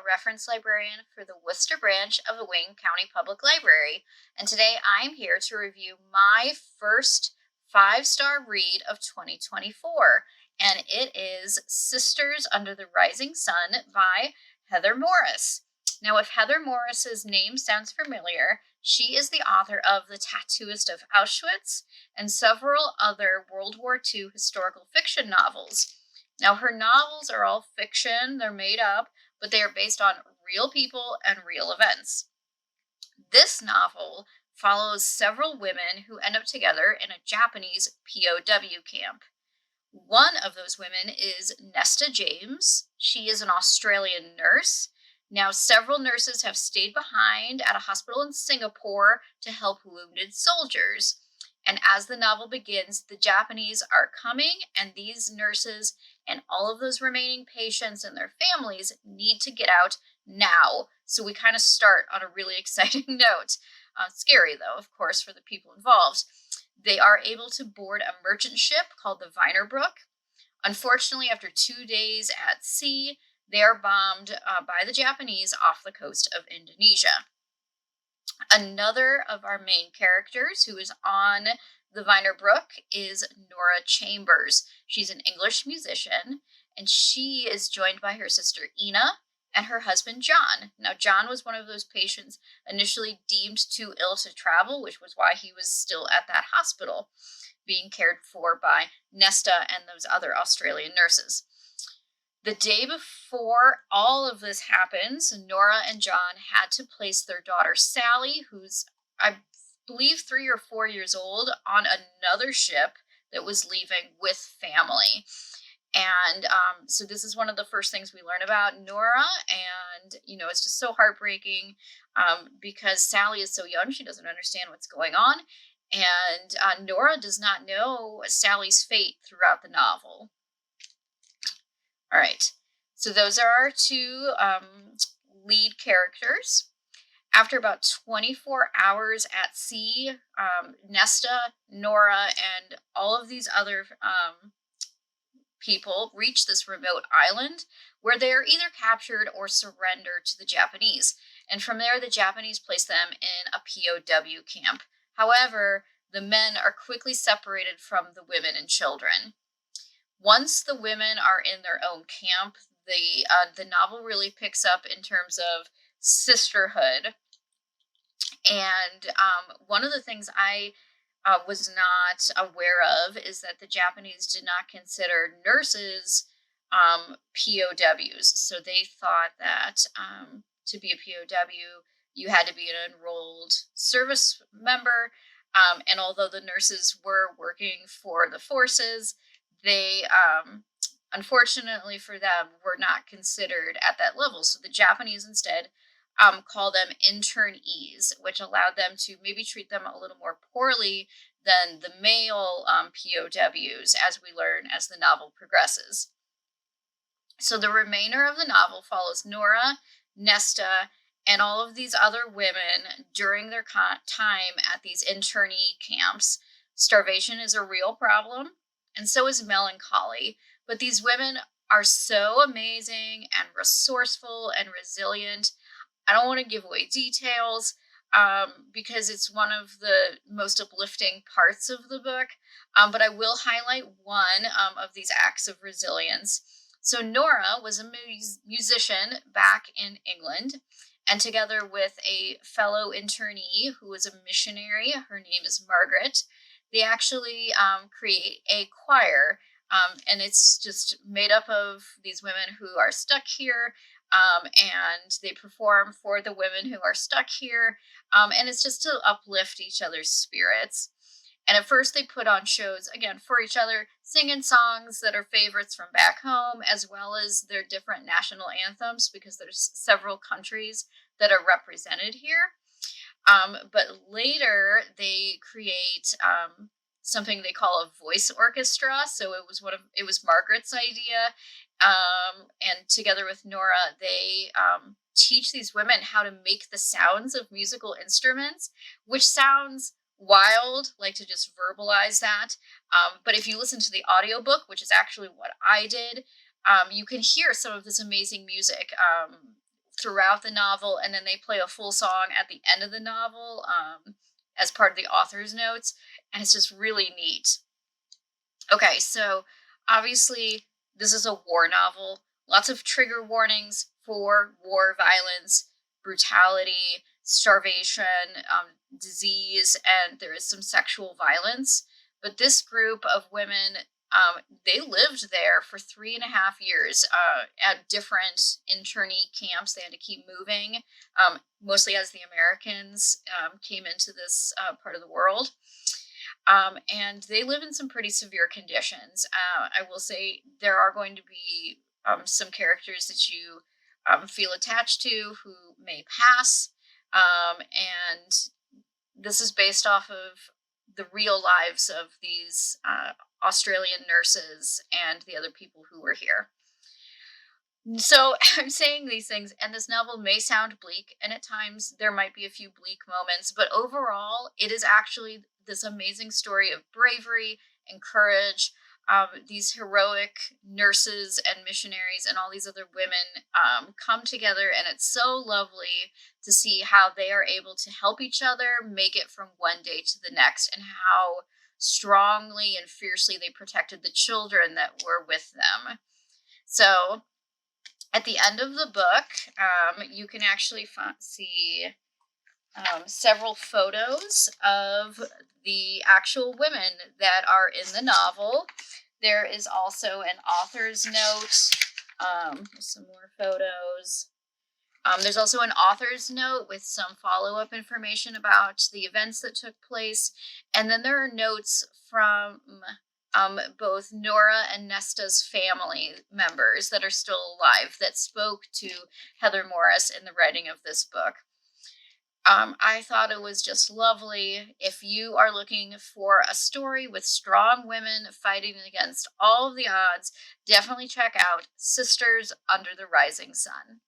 reference librarian for the Worcester branch of the Wayne County Public Library, and today I'm here to review my first 5-star read of 2024, and it is Sisters Under the Rising Sun by Heather Morris. Now, if Heather Morris's name sounds familiar, she is the author of The Tattooist of Auschwitz and several other World War II historical fiction novels. Now, her novels are all fiction, they're made up, but they are based on real people and real events. This novel follows several women who end up together in a Japanese POW camp. One of those women is Nesta James. She is an Australian nurse. Now, several nurses have stayed behind at a hospital in Singapore to help wounded soldiers. And as the novel begins, the Japanese are coming, and these nurses and all of those remaining patients and their families need to get out now. So we kind of start on a really exciting note. Scary, though, of course, for the people involved. They are able to board a merchant ship called the Vinerbrook. Unfortunately, after 2 days at sea, they are bombed by the Japanese off the coast of Indonesia. Another of our main characters who is on the Vinerbrook is Nora Chambers. She's an English musician, and she is joined by her sister Ina and her husband John. Now, John was one of those patients initially deemed too ill to travel, which was why he was still at that hospital, being cared for by Nesta and those other Australian nurses. The day before all of this happens, Nora and John had to place their daughter Sally, who's, I believe, 3 or 4 years old, on another ship that was leaving with family. And so this is one of the first things we learn about Nora, and, it's just so heartbreaking because Sally is so young, she doesn't understand what's going on, and Nora does not know Sally's fate throughout the novel. All right, so those are our two lead characters. After about 24 hours at sea, Nesta, Nora, and all of these other people reach this remote island where they are either captured or surrendered to the Japanese. And from there, the Japanese place them in a POW camp. However, the men are quickly separated from the women and children. Once the women are in their own camp, the novel really picks up in terms of sisterhood. And one of the things I was not aware of is that the Japanese did not consider nurses POWs. So they thought that to be a POW, you had to be an enrolled service member. And although the nurses were working for the forces, they, unfortunately for them, were not considered at that level. So the Japanese instead call them internees, which allowed them to maybe treat them a little more poorly than the male POWs, as we learn as the novel progresses. So the remainder of the novel follows Nora, Nesta, and all of these other women during their time at these internee camps. Starvation is a real problem, and so is melancholy. But these women are so amazing and resourceful and resilient. I don't want to give away details because it's one of the most uplifting parts of the book, but I will highlight one of these acts of resilience. So Nora was a musician back in England, and together with a fellow internee who was a missionary, her name is Margaret, they actually create a choir, and it's just made up of these women who are stuck here, and they perform for the women who are stuck here, and it's just to uplift each other's spirits. And at first they put on shows, again, for each other, singing songs that are favorites from back home, as well as their different national anthems, because there's several countries that are represented here. But later they create something they call a voice orchestra. So it was Margaret's idea. And together with Nora, they teach these women how to make the sounds of musical instruments, which sounds wild, like to just verbalize that. But if you listen to the audiobook, which is actually what I did, you can hear some of this amazing music throughout the novel, and then they play a full song at the end of the novel as part of the author's notes, and it's just really neat. Okay, so obviously this is a war novel. Lots of trigger warnings for war violence, brutality, starvation, disease, and there is some sexual violence. But this group of women, they lived there for 3.5 years at different internee camps. They had to keep moving, mostly as the Americans came into this part of the world. And they live in some pretty severe conditions. I will say there are going to be some characters that you feel attached to who may pass. And this is based off of the real lives of these Australian nurses and the other people who were here. So I'm saying these things, and this novel may sound bleak, and at times there might be a few bleak moments, but overall, it is actually this amazing story of bravery and courage. These heroic nurses and missionaries and all these other women come together, and it's so lovely to see how they are able to help each other make it from one day to the next, and how strongly and fiercely they protected the children that were with them. So, at the end of the book, you can actually see several photos of the actual women that are in the novel. There is also an author's note, some more photos. There's also an author's note with some follow-up information about the events that took place. And then there are notes from both Nora and Nesta's family members that are still alive that spoke to Heather Morris in the writing of this book. I thought it was just lovely. If you are looking for a story with strong women fighting against all of the odds, definitely check out Sisters Under the Rising Sun.